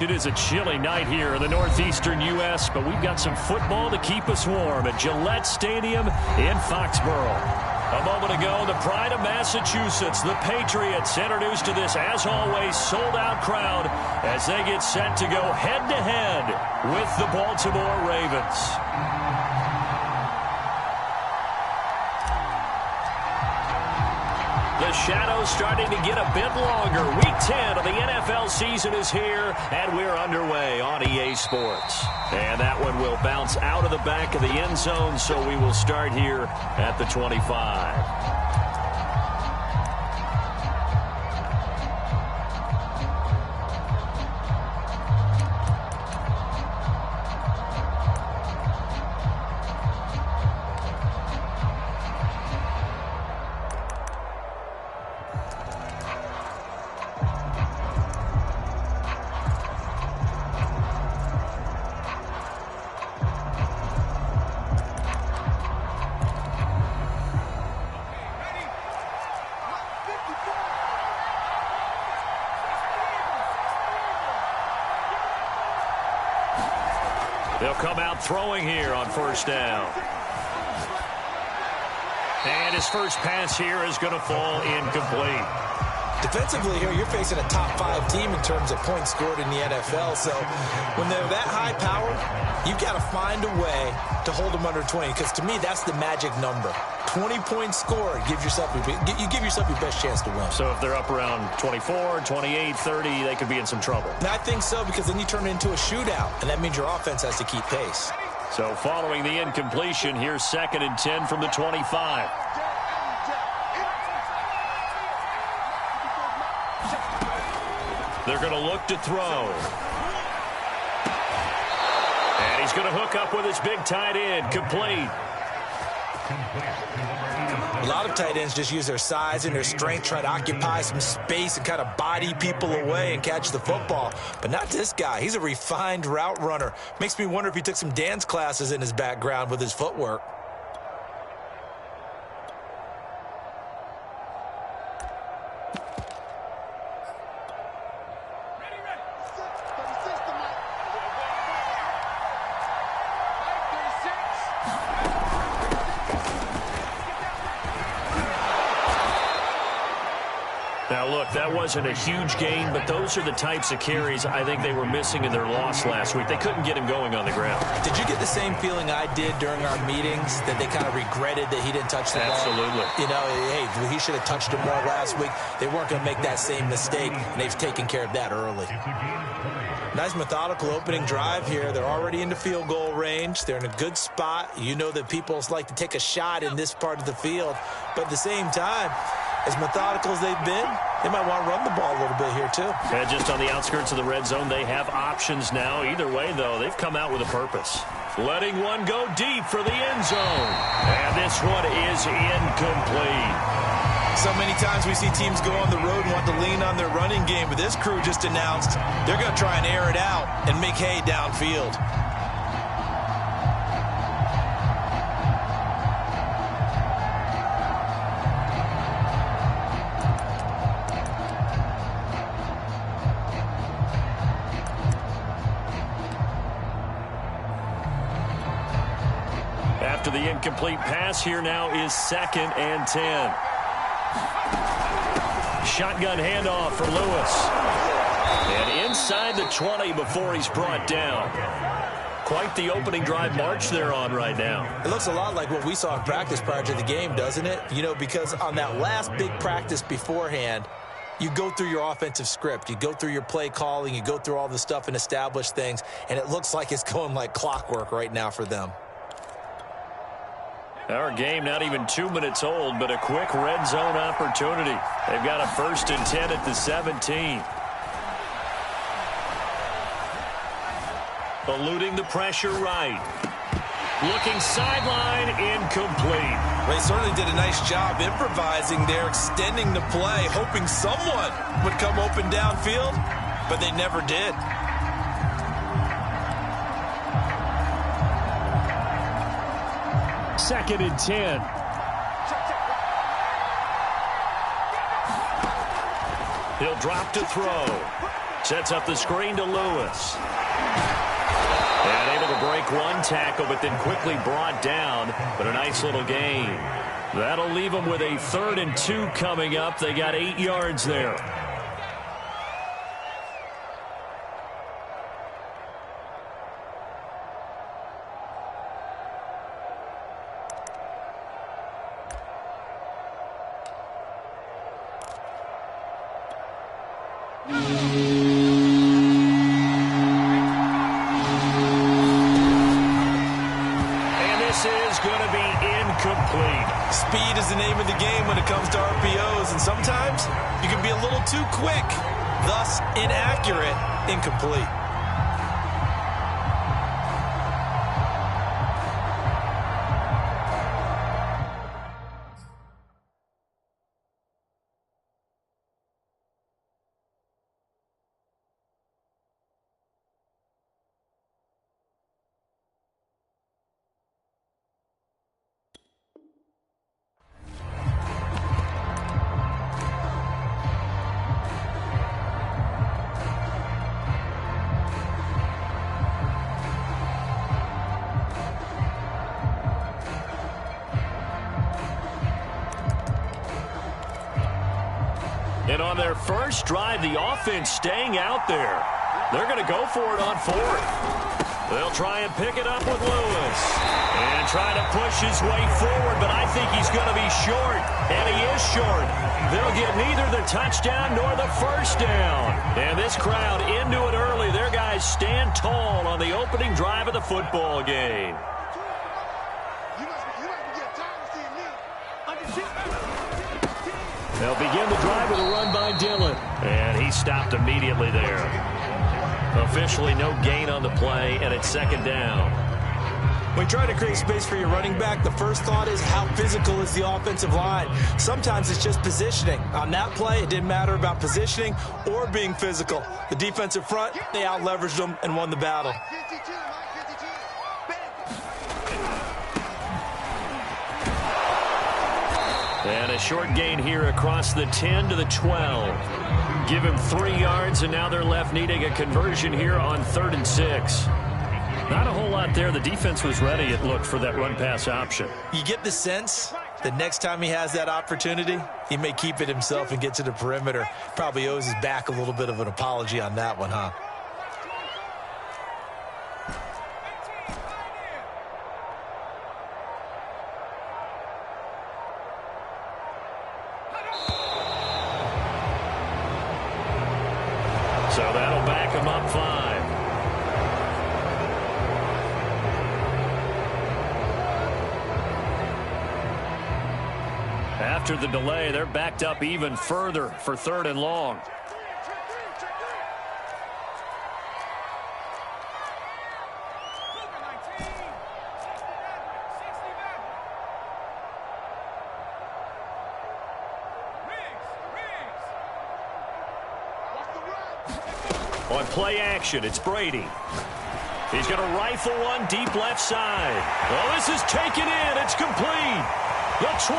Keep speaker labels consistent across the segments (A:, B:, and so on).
A: It is a chilly night here in the northeastern U.S., but we've got some football to keep us warm at Gillette Stadium in Foxborough. A moment ago, the pride of Massachusetts, the Patriots, introduced to this, as always, sold-out crowd as they get set to go head-to-head with the Baltimore Ravens. The shadow's starting to get a bit longer. Week 10 of the NFL season is here, and we're underway on EA Sports. And that one will bounce out of the back of the end zone, so we will start here at the 25. They'll come out throwing here on first down. And his first pass here is going to fall incomplete.
B: Defensively here, you're facing a top-5 team in terms of points scored in the NFL. So when they're that high-powered, you've got to find a way to hold them under 20. Because to me, that's the magic number. 20 points scored, you give yourself your best chance to win.
A: So if they're up around 24, 28, 30, they could be in some trouble.
B: And I think so, because then you turn it into a shootout, and that means your offense has to keep pace.
A: So following the incompletion, here's 2nd and 10 from the 25. They're going to look to throw. And he's going to hook up with his big tight end, complete.
B: A lot of tight ends just use their size and their strength, try to occupy some space and kind of body people away and catch the football. But not this guy. He's a refined route runner. Makes me wonder if he took some dance classes in his background with his footwork.
A: Now, look, that wasn't a huge gain, but those are the types of carries I think they were missing in their loss last week. They couldn't get him going on the ground.
B: Did you get the same feeling I did during our meetings, that they kind of regretted that he didn't touch the ball?
A: Absolutely.
B: You know, hey, he should have touched it more last week. They weren't going to make that same mistake, and they've taken care of that early. Nice methodical opening drive here. They're already into field goal range. They're in a good spot. You know that people like to take a shot in this part of the field, but at the same time, as methodical as they've been, they might want to run the ball a little bit here, too.
A: And just on the outskirts of the red zone, they have options now. Either way, though, they've come out with a purpose. Letting one go deep for the end zone. And this one is incomplete.
B: So many times we see teams go on the road and want to lean on their running game, but this crew just announced they're going to try and air it out and make hay downfield.
A: After the incomplete pass, here now is 2nd and 10. Shotgun handoff for Lewis. And inside the 20 before he's brought down. Quite the opening drive march they're on right now.
B: It looks a lot like what we saw in practice prior to the game, doesn't it? You know, because on that last big practice beforehand, you go through your offensive script, you go through your play calling, you go through all the stuff and establish things, and it looks like it's going like clockwork right now for them.
A: Our game not even 2 minutes old, but a quick red zone opportunity. They've got a 1st and 10 at the 17. Eluding the pressure right. Looking sideline, incomplete.
B: They certainly did a nice job improvising there, extending the play, hoping someone would come open downfield, but they never did.
A: Second and 10. He'll drop to throw. Sets up the screen to Lewis. And able to break one tackle, but then quickly brought down. But a nice little gain. That'll leave them with a 3rd and 2 coming up. They got 8 yards there.
B: Speed is the name of the game when it comes to RPOs, and sometimes you can be a little too quick, thus inaccurate, incomplete.
A: And on their first drive, the offense staying out there. They're going to go for it on 4th. They'll try and pick it up with Lewis. And try to push his way forward, but I think he's going to be short. And he is short. They'll get neither the touchdown nor the first down. And this crowd into it early. Their guys stand tall on the opening drive of the football game. They'll begin the drive with a run by Dillon. And he stopped immediately there. Officially no gain on the play, and it's 2nd down.
B: When you try to create space for your running back, the first thought is how physical is the offensive line. Sometimes it's just positioning. On that play, it didn't matter about positioning or being physical. The defensive front, they out-leveraged them and won the battle.
A: And a short gain here across the 10 to the 12. Give him 3 yards, and now they're left needing a conversion here on 3rd and 6. Not a whole lot there. The defense was ready, it looked, for that run-pass option.
B: You get the sense that next time he has that opportunity, he may keep it himself and get to the perimeter. Probably owes his back a little bit of an apology on that one, huh?
A: So that'll back him up 5. After the delay, they're backed up even further for 3rd and long. On play action, it's Brady. He's going to rifle one deep left side. Oh, this is taken in. It's complete. The 20,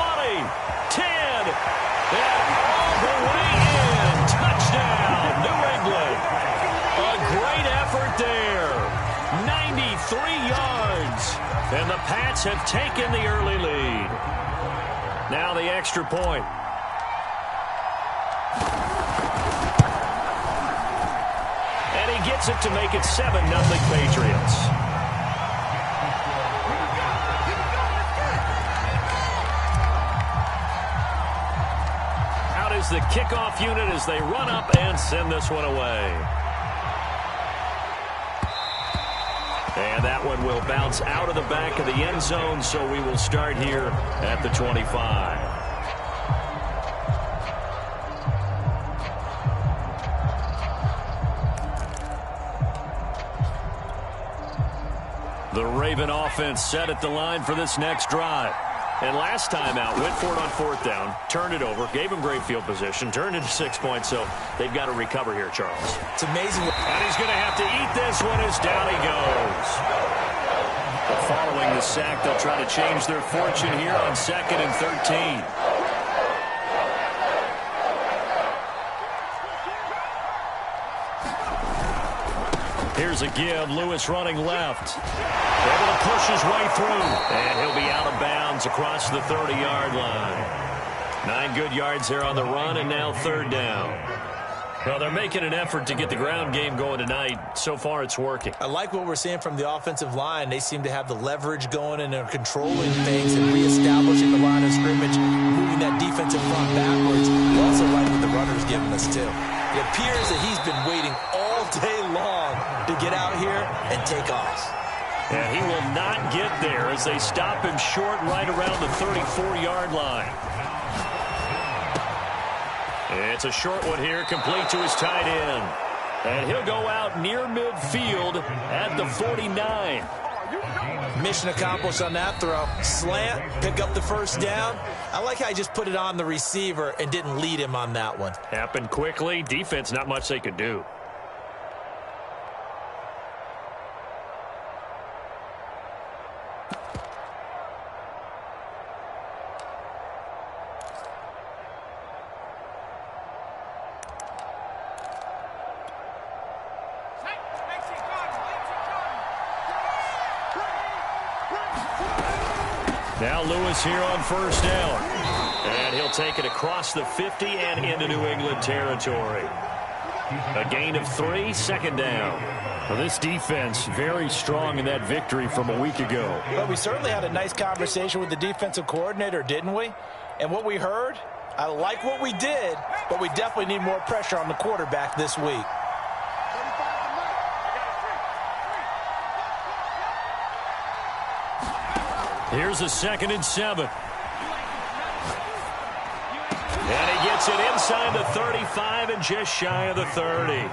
A: 10, and all the way in. Touchdown, New England. A great effort there. 93 yards. And the Pats have taken the early lead. Now the extra point. Gets it to make it 7-0 Patriots. Out is the kickoff unit as they run up and send this one away. And that one will bounce out of the back of the end zone, so we will start here at the 25. The Raven offense set at the line for this next drive. And last time out, went for it on 4th down, turned it over, gave him great field position, turned it to 6 points, so they've got to recover here, Charles.
B: It's amazing.
A: And he's going to have to eat this one as down he goes. But following the sack, they'll try to change their fortune here on 2nd and 13. Here's a give. Lewis running left. Able to push his way through. And he'll be out of bounds across the 30-yard line. 9 good yards there on the run, and now third down. Well, they're making an effort to get the ground game going tonight. So far, it's working.
B: I like what we're seeing from the offensive line. They seem to have the leverage going and are controlling things and reestablishing the line of scrimmage, moving that defensive front backwards. I also like what the runner's giving us, too. It appears that he's been waiting all day long to get out here and take off.
A: And he will not get there as they stop him short right around the 34-yard line. It's a short one here, complete to his tight end. And he'll go out near midfield at the 49.
B: Mission accomplished on that throw. Slant, pick up the first down. I like how he just put it on the receiver and didn't lead him on that one.
A: Happened quickly. Defense, not much they could do. Now Lewis here on first down. And he'll take it across the 50 and into New England territory. A gain of 3, second down. Well, this defense very strong in that victory from a week ago.
C: Well, we certainly had a nice conversation with the defensive coordinator, didn't we? And what we heard, I like what we did, but we definitely need more pressure on the quarterback this week.
A: Here's a 2nd and 7. And he gets it inside the 35 and just shy of the 30.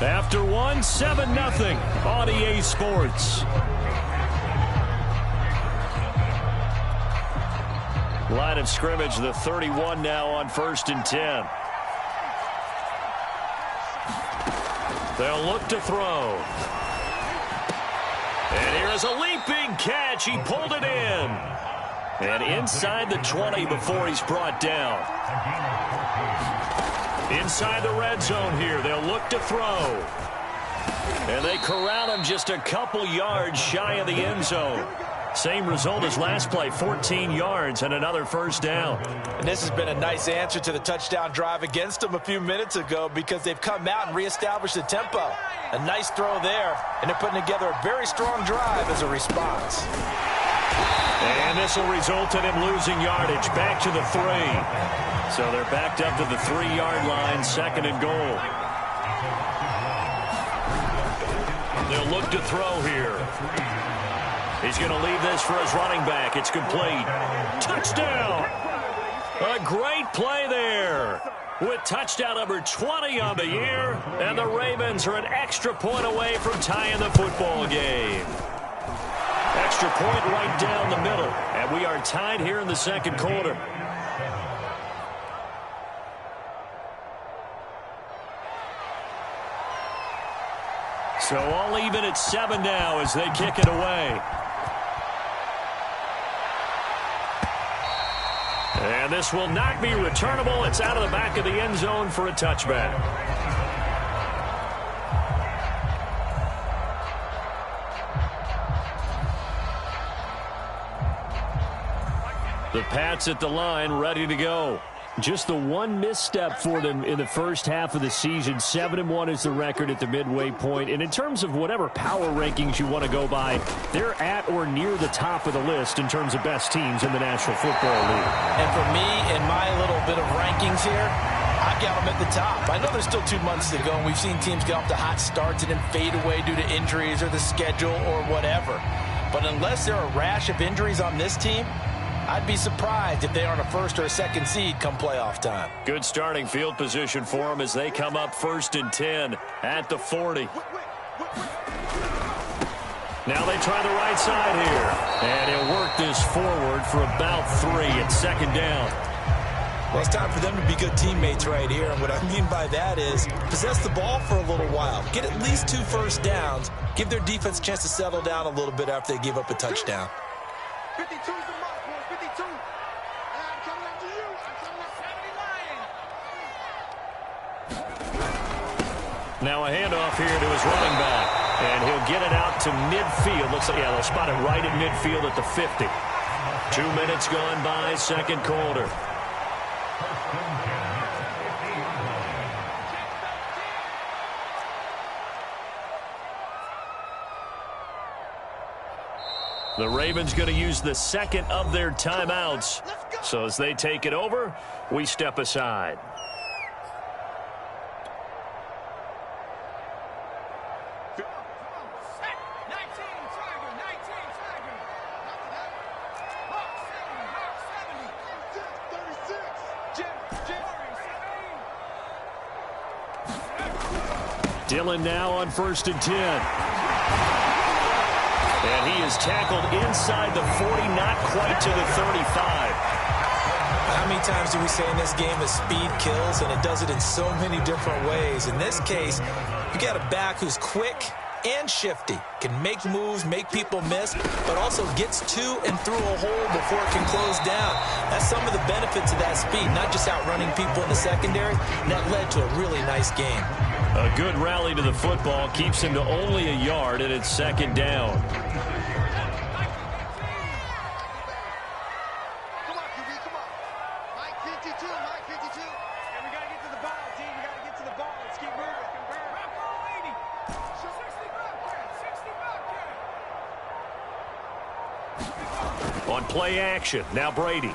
A: After one, 7-0 on EA Sports. Line of scrimmage, the 31 now on 1st and 10. They'll look to throw. And here is a leaping catch. He pulled it in. And inside the 20 before he's brought down. Inside the red zone here. They'll look to throw. And they corral him just a couple yards shy of the end zone. Same result as last play, 14 yards and another first down.
C: And this has been a nice answer to the touchdown drive against them a few minutes ago because they've come out and reestablished the tempo. A nice throw there, and they're putting together a very strong drive as a response.
A: And this will result in him losing yardage back to the 3. So they're backed up to the 3-yard line, 2nd and goal. They'll look to throw here. He's going to leave this for his running back. It's complete. Touchdown! A great play there. With touchdown number 20 on the year. And the Ravens are an extra point away from tying the football game. Extra point right down the middle. And we are tied here in the second quarter. So all even at 7 now as they kick it away. And this will not be returnable. It's out of the back of the end zone for a touchback. The Pats at the line, ready to go. Just the one misstep for them in the first half of the season. 7-1 is the record at the midway point. And in terms of whatever power rankings you want to go by, they're at or near the top of the list in terms of best teams in the National Football League.
C: And for me, in my little bit of rankings here, I've got them at the top. I know there's still 2 months to go, and we've seen teams get off to hot starts and then fade away due to injuries or the schedule or whatever. But unless there are a rash of injuries on this team, I'd be surprised if they aren't a 1st or a 2nd seed come playoff time.
A: Good starting field position for them as they come up 1st and 10 at the 40. Now they try the right side here. And he'll work this forward for about 3 at 2nd down.
B: Well, it's time for them to be good teammates right here. And what I mean by that is possess the ball for a little while. Get at least 2 first downs. Give their defense a chance to settle down a little bit after they give up a touchdown.
D: 52's the mark, boys. 52. And I'm coming up to you. I'm coming up 70 Lions.
A: Now a handoff here to his running back. And he'll get it out to midfield. Looks like, yeah, they'll spot it right at midfield at the 50. 2 minutes gone by, second quarter. The Ravens going to use the second of their timeouts. So as they take it over, we step aside. Dillon now on 1st and 10. And he is tackled inside the 40, not quite to the 35.
B: How many times do we say in this game that speed kills, and it does it in so many different ways? In this case, you got a back who's quick and shifty, can make moves, make people miss, but also gets to and through a hole before it can close down. That's some of the benefits of that speed, not just outrunning people in the secondary, and that led to a really nice game.
A: A good rally to the football keeps him to only a yard, and it's second down.
D: Come on, QB, come on. Mike 52, Mike 52. And we got to get to the ball, team. We got to get to the ball. Let's keep moving. 60
A: On play action, now Brady.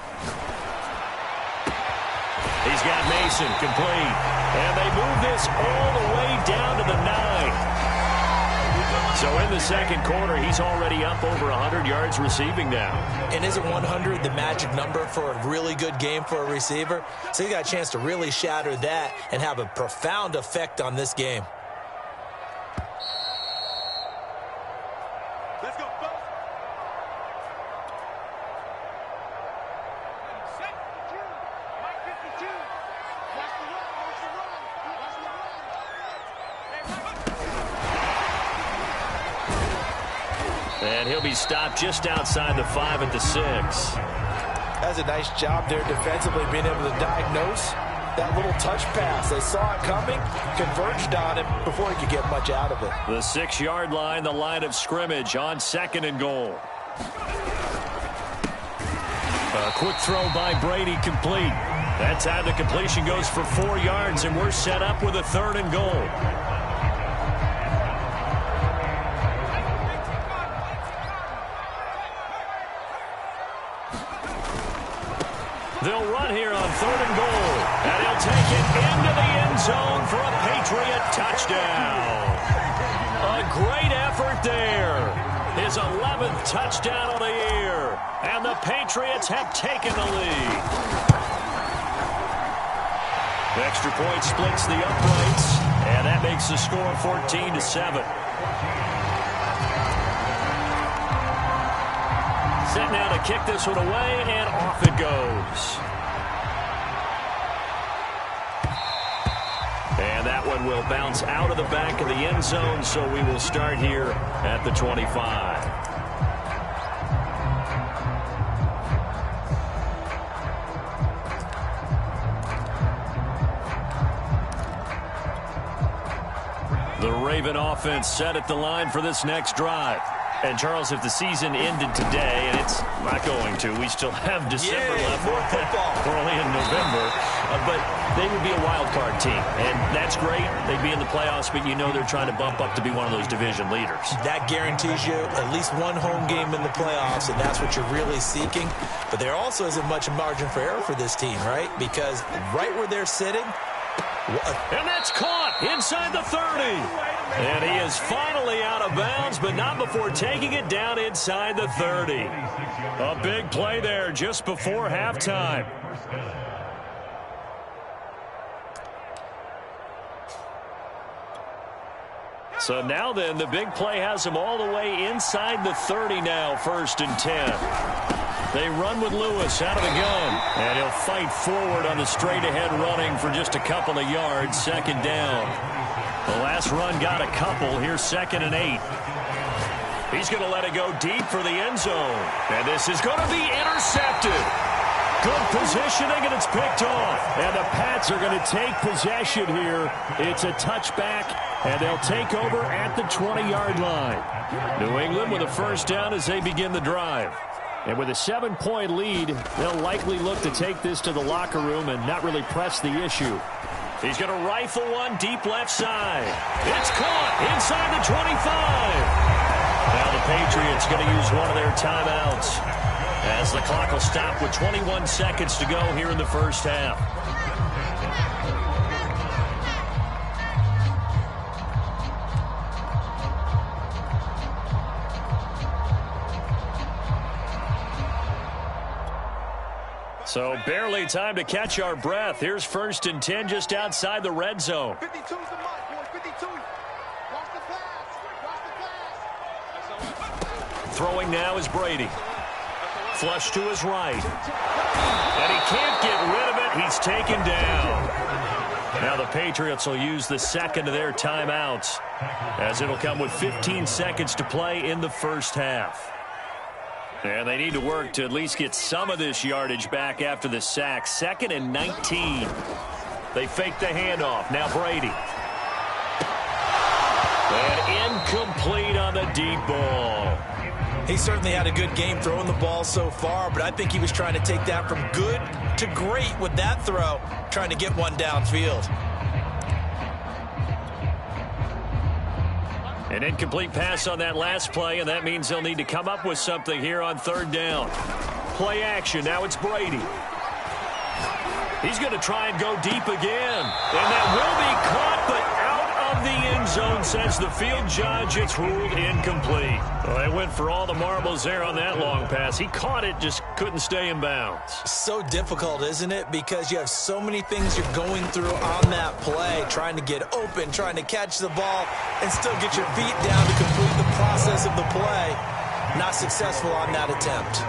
A: He's got Mason complete. And they move this all the way down to the 9. So in the second quarter, he's already up over 100 yards receiving now.
B: And isn't 100 the magic number for a really good game for a receiver? So he got a chance to really shatter that and have a profound effect on this game.
D: Let's go, folks. Mike 52. Watch the run. Watch the run. Watch the run.
A: And he'll be stopped just outside the 5 at the 6.
C: That's a nice job there defensively, being able to diagnose that little touch pass. They saw it coming, converged on him before he could get much out of it.
A: The 6-yard line, the line of scrimmage on 2nd and goal. A quick throw by Brady, complete. That time the completion goes for 4 yards, and we're set up with a 3rd and goal. They'll run here on 3rd and goal, and he'll take it into the end zone for a Patriot touchdown. A great effort there. His 11th touchdown of the year, and the Patriots have taken the lead. The extra point splits the uprights, and that makes the score 14-7. Set now to kick this one away, and off it goes. And that one will bounce out of the back of the end zone, so we will start here at the 25. The Raven offense set at the line for this next drive. And, Charles, if the season ended today, and it's not going to, we still have December left.
B: More football.
A: We're only in November. But they would be a wild card team. And that's great. They'd be in the playoffs, but you know they're trying to bump up to be one of those division leaders.
B: That guarantees you at least one home game in the playoffs, and that's what you're really seeking. But there also isn't much margin for error for this team, right? Because right where they're sitting,
A: and that's caught inside the 30. And he is finally out of bounds, but not before taking it down inside the 30. A big play there just before halftime. So now then, the big play has him all the way inside the 30 now, 1st and 10. They run with Lewis out of the gun. And he'll fight forward on the straight-ahead running for just a couple of yards. Second down. The last run got a couple. Here's 2nd and 8. He's going to let it go deep for the end zone. And this is going to be intercepted. Good positioning, and it's picked off. And the Pats are going to take possession here. It's a touchback, and they'll take over at the 20-yard line. New England with a first down as they begin the drive. And with a 7-point lead, they'll likely look to take this to the locker room and not really press the issue. He's going to rifle one deep left side. It's caught inside the 25. Now the Patriots going to use one of their timeouts as the clock will stop with 21 seconds to go here in the first half. So barely time to catch our breath. Here's 1st and 10 just outside the red zone.
D: 52's the mark, boys. 52. Watch the pass. Watch the pass.
A: Throwing now is Brady. Flush to his right. And he can't get rid of it. He's taken down. Now the Patriots will use the second of their timeouts as it'll come with 15 seconds to play in the first half. And they need to work to at least get some of this yardage back after the sack. 2nd and 19. They fake the handoff. Now Brady. And incomplete on the deep ball.
B: He certainly had a good game throwing the ball so far, but I think he was trying to take that from good to great with that throw, trying to get one downfield.
A: An incomplete pass on that last play, and that means they'll need to come up with something here on 3rd down. Play action. Now it's Brady. He's going to try and go deep again. And that will be caught, but out of the end zone, says the field judge. It's ruled incomplete. Well, they went for all the marbles there on that long pass. He caught it, just couldn't stay in bounds.
B: So difficult, isn't it? Because you have so many things you're going through on that play, trying to get open, trying to catch the ball, and still get your feet down to complete the process of the play. Not successful on that attempt.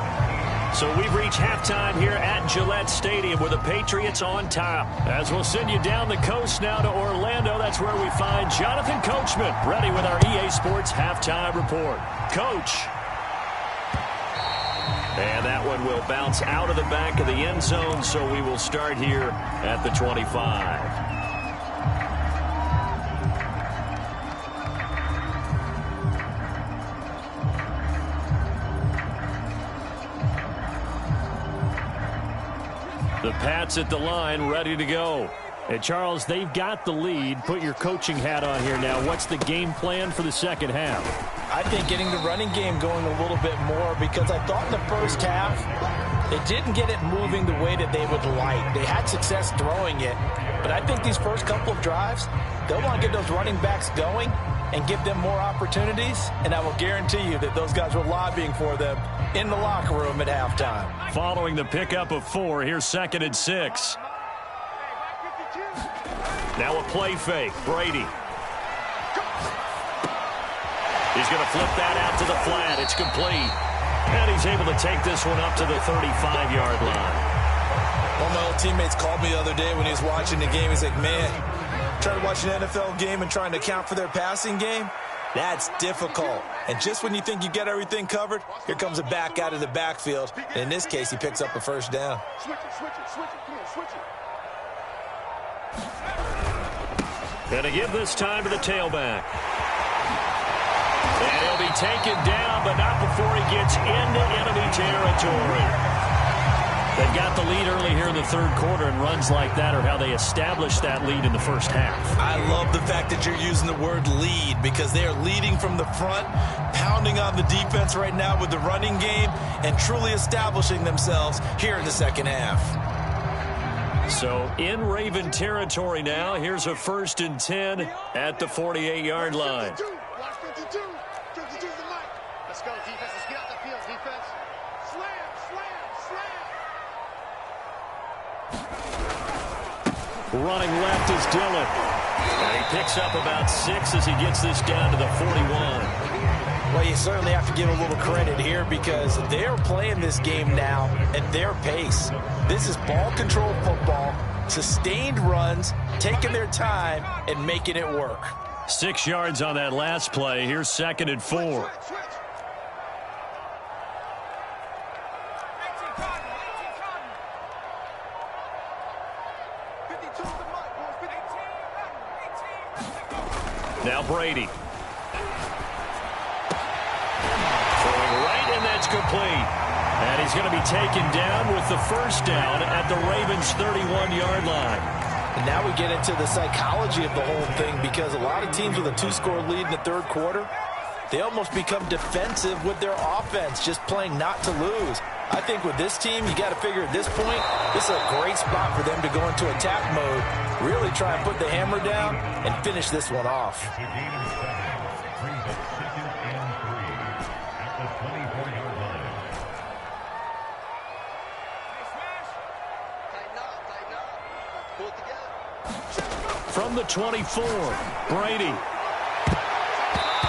A: So we've reached halftime here at Gillette Stadium with the Patriots on top. As we'll send you down the coast now to Orlando, that's where we find Jonathan Coachman ready with our EA Sports halftime report. Coach. And that one will bounce out of the back of the end zone, so we will start here at the 25. The Pats at the line, ready to go. And Charles, they've got the lead. Put your coaching hat on here now. What's the game plan for the second half?
C: I think getting the running game going a little bit more, because I thought in the first half they didn't get it moving the way that they would like. They had success throwing it, but I think these first couple of drives, they'll want to get those running backs going and give them more opportunities, and I will guarantee you that those guys were lobbying for them in the locker room at halftime.
A: Following the pickup of 4, here's 2nd and 6. Now a play fake. Brady. He's going to flip that out to the flat. It's complete. And he's able to take this one up to the 35-yard line.
B: One of my old teammates called me the other day when he was watching the game. He's like, man, trying to watch an NFL game and trying to account for their passing game, that's difficult. And just when you think you get everything covered, here comes a back out of the backfield. And in this case, he picks up a first down.
D: Switch it, switch it, switch it. Come on, switch it.
A: Going to give this time to the tailback. And he'll be taken down, but not before he gets into enemy territory. They've got the lead early here in the third quarter, and runs like that are how they established that lead in the first half.
B: I love the fact that you're using the word lead, because they are leading from the front, pounding on the defense right now with the running game, and truly establishing themselves here in the second half.
A: So in Raven territory now. Here's a 1st and 10 at the 48-yard line.
D: Watch 52. 52's the mic. Let's go, defense. Let's get out the field, defense. Slam, slam, slam.
A: Running left is Dillon. And he picks up about 6 as he gets this down to the 41.
C: Well, you certainly have to give a little credit here because they're playing this game now at their pace. This is ball control football, sustained runs, taking their time, and making it work.
A: 6 yards on that last play. Here's 2nd and 4. Now Brady. Throwing right, and that's complete. And he's going to be taken down with the first down at the Ravens' 31-yard line.
C: And now we get into the psychology of the whole thing because a lot of teams with a 2-score lead in the third quarter, they almost become defensive with their offense, just playing not to lose. I think with this team, you got to figure at this point, this is a great spot for them to go into attack mode, really try and put the hammer down and finish this one off.
A: From the 24, Brady.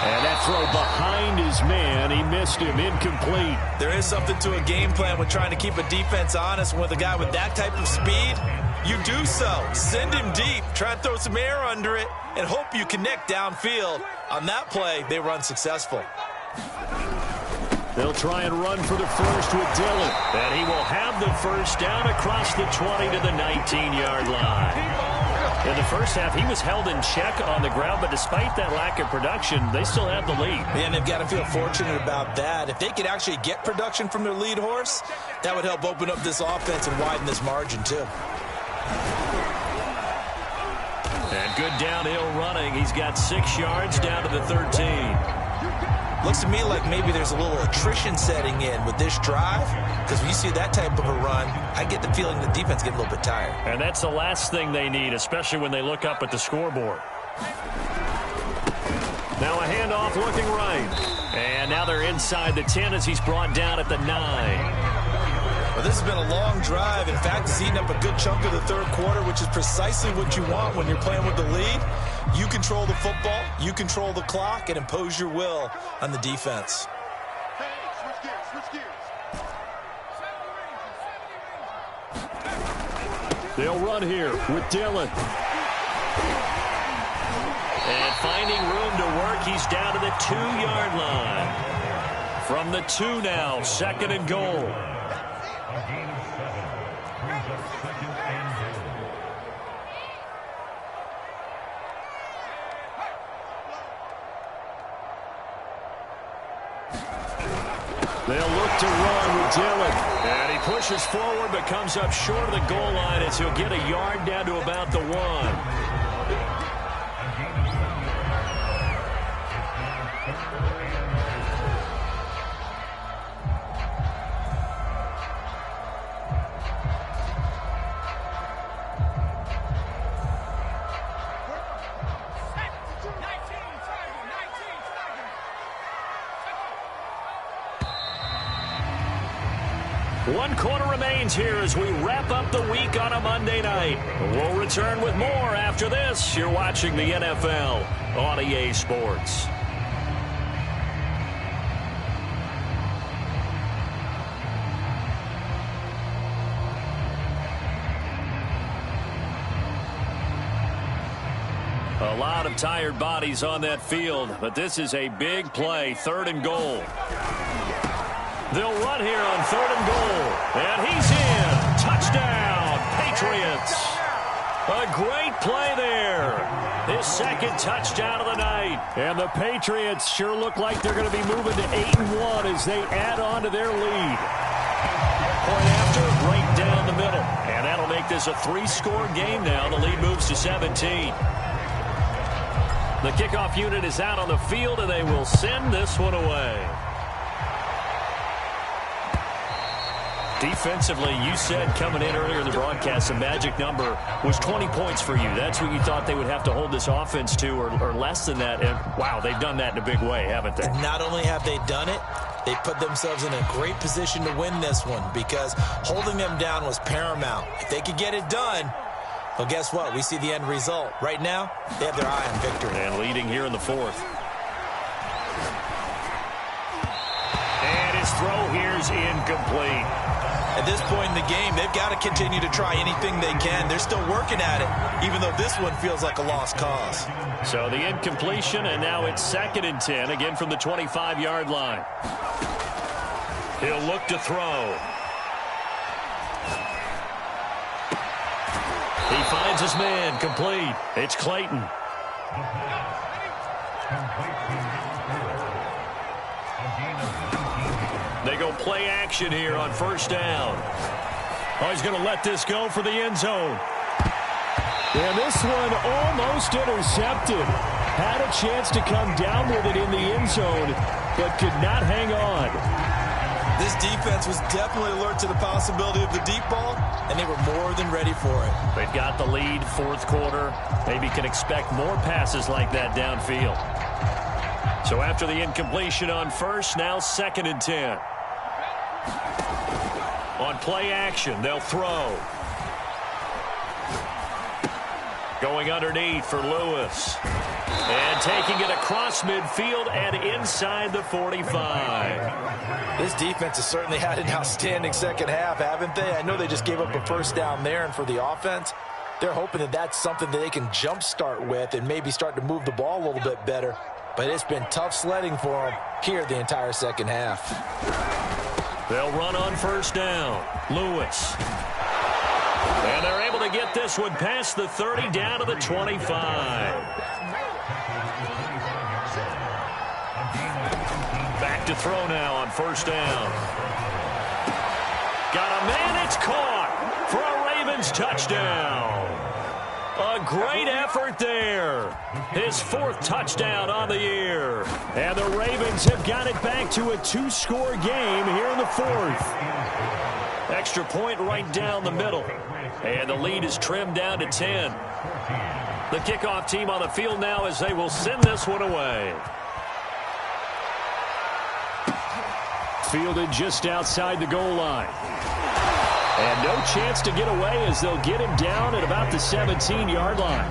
A: And that throw behind his man. He missed him. Incomplete.
B: There is something to a game plan with trying to keep a defense honest. With a guy with that type of speed, you do so. Send him deep. Try and throw some air under it and hope you connect downfield. On that play, they run successful.
A: They'll try and run for the first with Dillon. And he will have the first down across the 20 to the 19-yard line. In the first half, he was held in check on the ground, but despite that lack of production, they still have the lead.
B: And they've got to feel fortunate about that. If they could actually get production from their lead horse, that would help open up this offense and widen this margin, too.
A: And good downhill running. He's got 6 yards down to the 13.
B: Looks to me like maybe there's a little attrition setting in with this drive, because when you see that type of a run, I get the feeling the defense get a little bit tired.
A: And that's the last thing they need, especially when they look up at the scoreboard. Now a handoff looking right. And now they're inside the 10 as he's brought down at the 9.
B: Well, this has been a long drive. In fact, it's eaten up a good chunk of the third quarter, which is precisely what you want when you're playing with the lead. You control the football, you control the clock, and impose your will on the defense.
A: They'll run here with Dillon. And finding room to work, he's down to the 2-yard line. From the 2 now, 2nd and goal. They'll look to run with Dillon. And he pushes forward but comes up short of the goal line as he'll get a yard down to about the 1. One quarter remains here as we wrap up the week on a Monday night. We'll return with more after this. You're watching the NFL on EA Sports. A lot of tired bodies on that field, but this is a big play, 3rd and goal. They'll run here on 3rd and goal. And he's in. Touchdown, Patriots. A great play there. His 2nd touchdown of the night. And the Patriots sure look like they're going to be moving to 8-1 as they add on to their lead. Point after, right down the middle. And that'll make this a 3-score game now. The lead moves to 17. The kickoff unit is out on the field, and they will send this one away. Defensively, you said coming in earlier in the broadcast, the magic number was 20 points for you. That's what you thought they would have to hold this offense to, or less than that. And, wow, they've done that in a big way, haven't they?
B: And not only have they done it, they put themselves in a great position to win this one because holding them down was paramount. If they could get it done, well, guess what? We see the end result. Right now, they have their eye on victory.
A: And leading here in the 4th. throw here's incomplete.
B: At this point in the game, they've got to continue to try anything they can. They're still working at it, even though this one feels like a lost cause.
A: So the incompletion, and now it's 2nd and 10, again from the 25-yard line. He'll look to throw. He finds his man, complete. It's Clayton. They go play action here on 1st down. Oh, he's going to let this go for the end zone. And this one almost intercepted. Had a chance to come down with it in the end zone, but could not hang on.
B: This defense was definitely alert to the possibility of the deep ball, and they were more than ready for it.
A: They've got the lead, 4th quarter. Maybe can expect more passes like that downfield. So after the incompletion on 1st, now 2nd and 10. On play action, they'll throw. Going underneath for Lewis. And taking it across midfield and inside the 45.
C: This defense has certainly had an outstanding second half, haven't they? I know they just gave up a 1st down there, and for the offense, they're hoping that that's something that they can jumpstart with and maybe start to move the ball a little bit better. But it's been tough sledding for them here the entire second half.
A: They'll run on 1st down. Lewis. And they're able to get this one past the 30 down to the 25. Back to throw now on 1st down. Got a man, it's caught for a Ravens touchdown. A great effort there. His 4th touchdown on the year. And the Ravens have got it back to a 2-score game here in the 4th. Extra point right down the middle. And the lead is trimmed down to 10. The kickoff team on the field now as they will send this one away. Fielded just outside the goal line. And no chance to get away as they'll get him down at about the 17-yard line.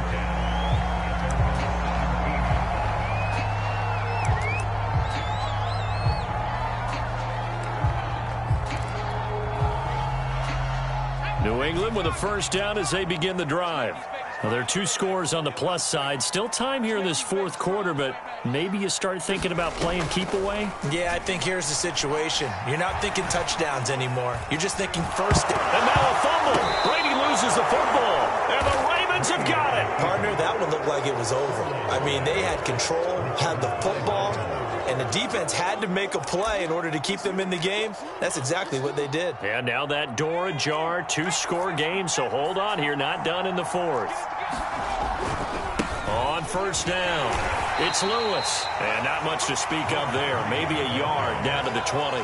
A: New England with a 1st down as they begin the drive. Well, there are 2 scores on the plus side. Still time here in this 4th quarter, but maybe you start thinking about playing keep away?
B: Yeah, I think here's the situation. You're not thinking touchdowns anymore. You're just thinking 1st down.
A: And now a fumble. Brady loses the football. And the Ravens have got it.
B: Partner, that one looked like it was over. I mean, they had control, had the football, and the defense had to make a play in order to keep them in the game. That's exactly what they did.
A: And now that door ajar, 2-score game, so hold on here, not done in the 4th. On 1st down, it's Lewis. And not much to speak of there, maybe a yard down to the 20.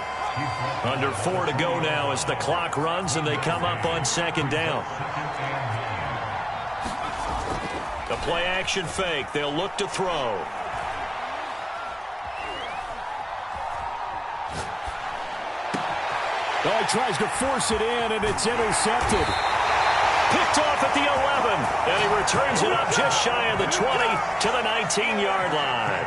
A: Under 4 to go now as the clock runs and they come up on 2nd down. The play action fake, they'll look to throw. Oh, he tries to force it in, and it's intercepted. Picked off at the 11, and he returns it up just shy of the 20 to the 19-yard line.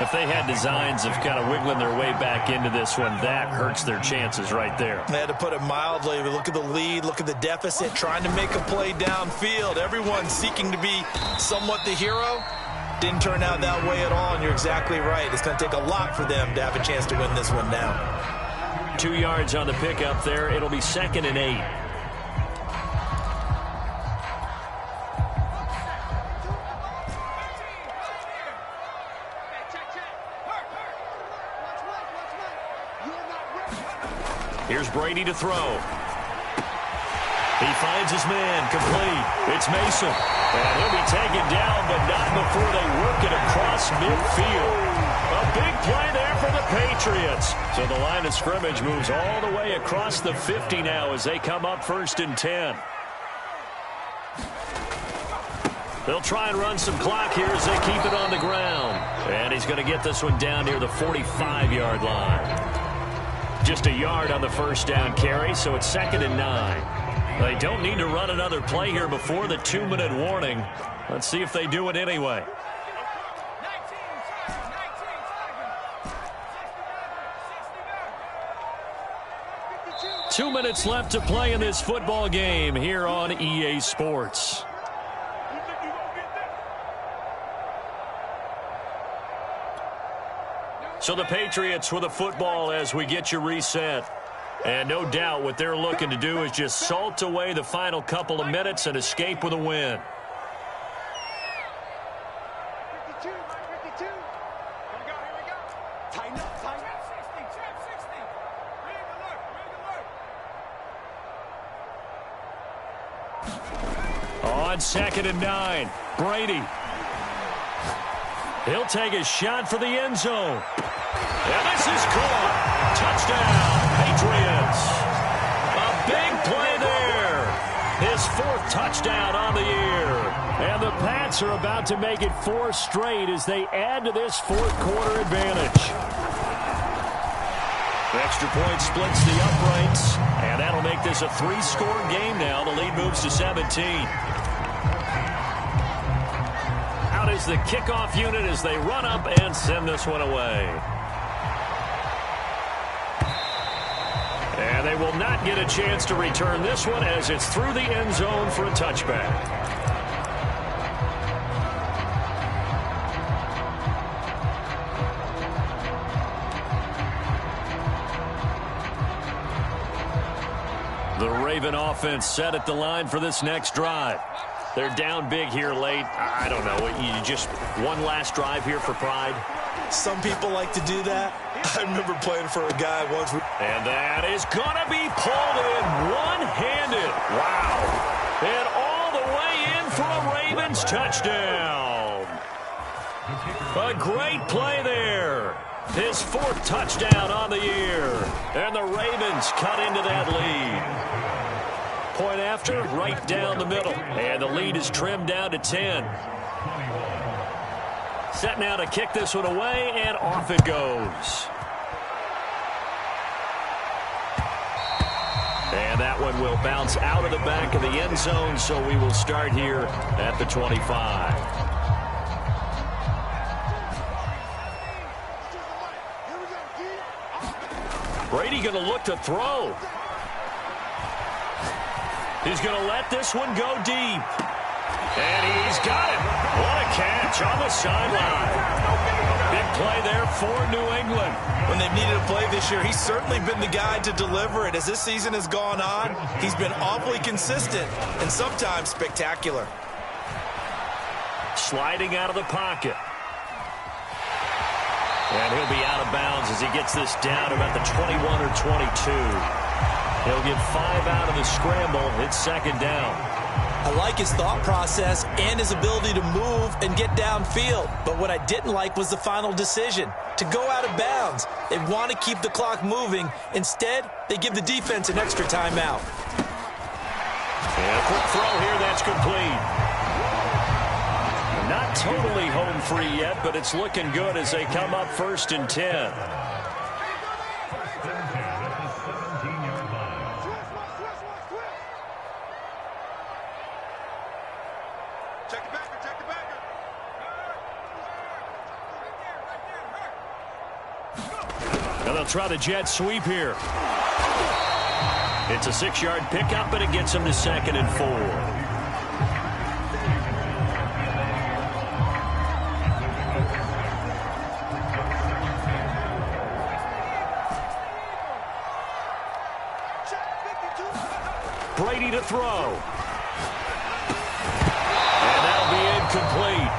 A: If they had designs of kind of wiggling their way back into this one, that hurts their chances right there.
B: They had to put it mildly, but look at the lead, look at the deficit, trying to make a play downfield. Everyone seeking to be somewhat the hero. Didn't turn out that way at all, and you're exactly right. It's going to take a lot for them to have a chance to win this one now.
A: 2 yards on the pickup there. It'll be 2nd and 8. Here's Brady to throw. He finds his man, complete. It's Mason. And he'll be taken down, but not before they work it across midfield. A big play there for the Patriots. So the line of scrimmage moves all the way across the 50 now as they come up 1st and 10. They'll try and run some clock here as they keep it on the ground. And he's going to get this one down near the 45-yard line. Just a yard on the 1st down carry, so it's 2nd and 9. They don't need to run another play here before the 2-minute warning. Let's see if they do it anyway. 2 minutes left to play in this football game here on EA Sports. So the Patriots with the football as we get you reset. And no doubt what they're looking to do is just salt away the final couple of minutes and escape with a win.
D: 52, 52. Here we go. Tighten up, tighten up. 60, trap 60. Rig alert.
A: On 2nd and 9, Brady. He'll take a shot for the end zone. And this is caught. Touchdown, Patriots. A big play there. His 4th touchdown on the year. And the Pats are about to make it 4 straight as they add to this 4th quarter advantage. The extra point splits the uprights, and that'll make this a 3-score game now. The lead moves to 17. Out is the kickoff unit as they run up and send this one away. And they will not get a chance to return this one as it's through the end zone for a touchback. The Raven offense set at the line for this next drive. They're down big here late. I don't know. You just one last drive here for pride?
B: Some people like to do that. I remember playing for a guy once.
A: And that is going to be pulled in one-handed. Wow. And all the way in for a Ravens touchdown. A great play there. His 4th touchdown on the year. And the Ravens cut into that lead. Point after, right down the middle. And the lead is trimmed down to 10. Set now to kick this one away, and off it goes. And that one will bounce out of the back of the end zone, so we will start here at the 25. Brady going to look to throw. He's going to let this one go deep. And he's got it. What a catch on the sideline. Big play there for New England.
B: When they've needed a play this year, he's certainly been the guy to deliver it. As this season has gone on, he's been awfully consistent and sometimes spectacular.
A: Sliding out of the pocket. And he'll be out of bounds as he gets this down about the 21 or 22. He'll get 5 out of the scramble. It's 2nd down.
B: I like his thought process and his ability to move and get downfield. But what I didn't like was the final decision, to go out of bounds. They want to keep the clock moving. Instead, they give the defense an extra timeout.
A: And a quick throw here, that's complete. Not totally home free yet, but it's looking good as they come up 1st and 10. And they'll try the jet sweep here. It's a 6-yard pickup, but it gets them to 2nd and 4. Brady to throw. And that'll be incomplete.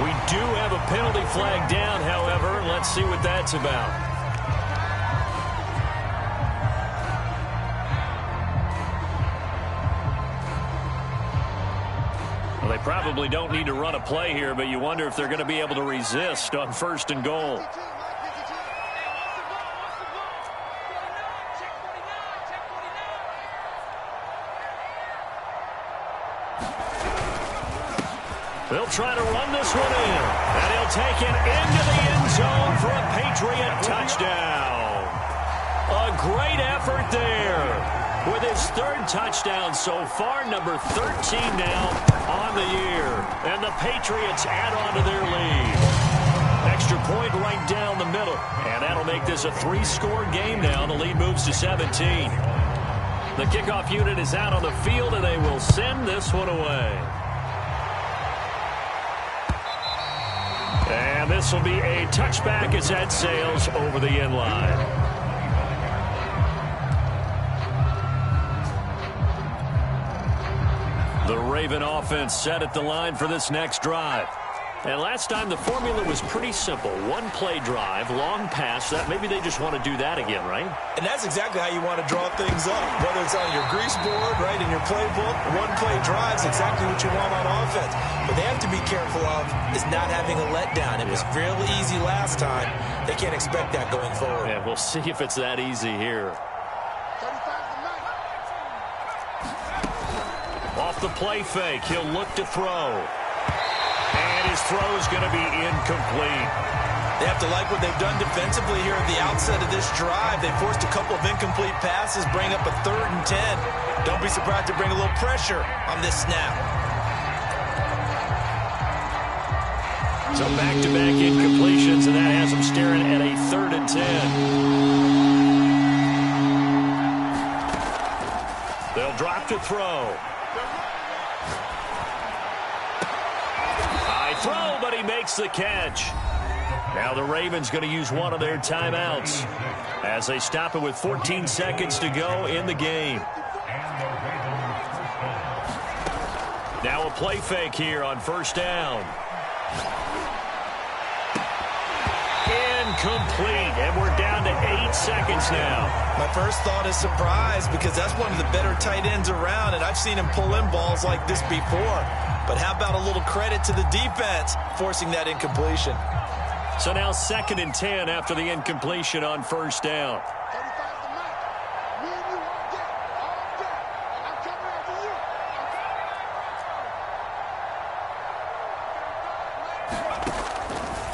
A: We do have a penalty flag down, however. Let's see what that's about. Well, they probably don't need to run a play here, but you wonder if they're going to be able to resist on 1st and goal. They'll try to run this one in, and he'll take it into the end zone for a Patriot touchdown. A great effort there with his 3rd touchdown so far, number 13 now on the year. And the Patriots add on to their lead. Extra point right down the middle, and that'll make this a 3-score game now. The lead moves to 17. The kickoff unit is out on the field, and they will send this one away. And this will be a touchback as that sails over the end line. The Raven offense set at the line for this next drive. And last time the formula was pretty simple. One play drive, long pass. That maybe they just want to do that again, right?
B: And that's exactly how you want to draw things up. Whether it's on your grease board, right, in your playbook, one play drive is exactly what you want on offense. But they have to be careful of is not having a letdown. It was really easy last time. They can't expect that going forward.
A: Yeah, we'll see if it's that easy here. Off the play fake, he'll look to throw. And his throw is going to be incomplete.
B: They have to like what they've done defensively here at the outset of this drive. They forced a couple of incomplete passes, bring up a 3rd and 10. Don't be surprised to bring a little pressure on this snap.
A: So back-to-back incompletions, and that has them staring at a 3rd and 10. They'll drop to throw. Throw, but he makes the catch. Now the Ravens going to use one of their timeouts as they stop it with 14 seconds to go in the game. Now a play fake here on 1st down. Incomplete, and we're down to 8 seconds now.
B: My first thought is surprise because that's one of the better tight ends around, and I've seen him pull in balls like this before. But how about a little credit to the defense forcing that incompletion?
A: So now 2nd and 10 after the incompletion on 1st down.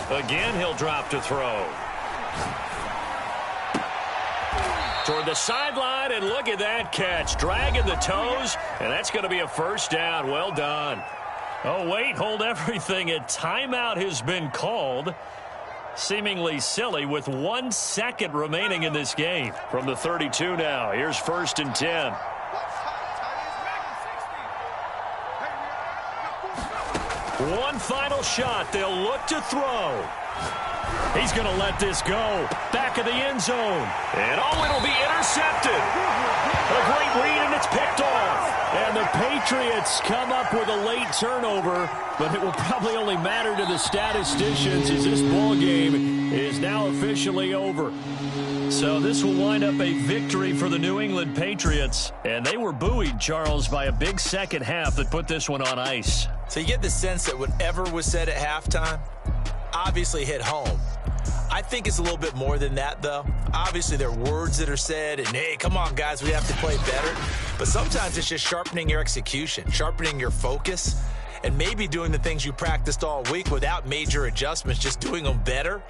A: Again, he'll drop to throw. Toward the sideline, and look at that catch. Dragging the toes, and that's going to be a 1st down. Well done. Oh, wait, hold everything. A timeout has been called. Seemingly silly with 1 second remaining in this game. From the 32 now, here's 1st and 10. One final shot. They'll look to throw. He's going to let this go. Back of the end zone. And oh, it'll be intercepted. A great read, and it's picked off. And the Patriots come up with a late turnover, but it will probably only matter to the statisticians as this ball game is now officially over. So this will wind up a victory for the New England Patriots. And they were buoyed, Charles, by a big second half that put this one on ice.
B: So you get the sense that whatever was said at halftime obviously hit home. I think it's a little bit more than that, though. Obviously, there are words that are said, and, hey, come on, guys, we have to play better. But sometimes it's just sharpening your execution, sharpening your focus, and maybe doing the things you practiced all week without major adjustments, just doing them better.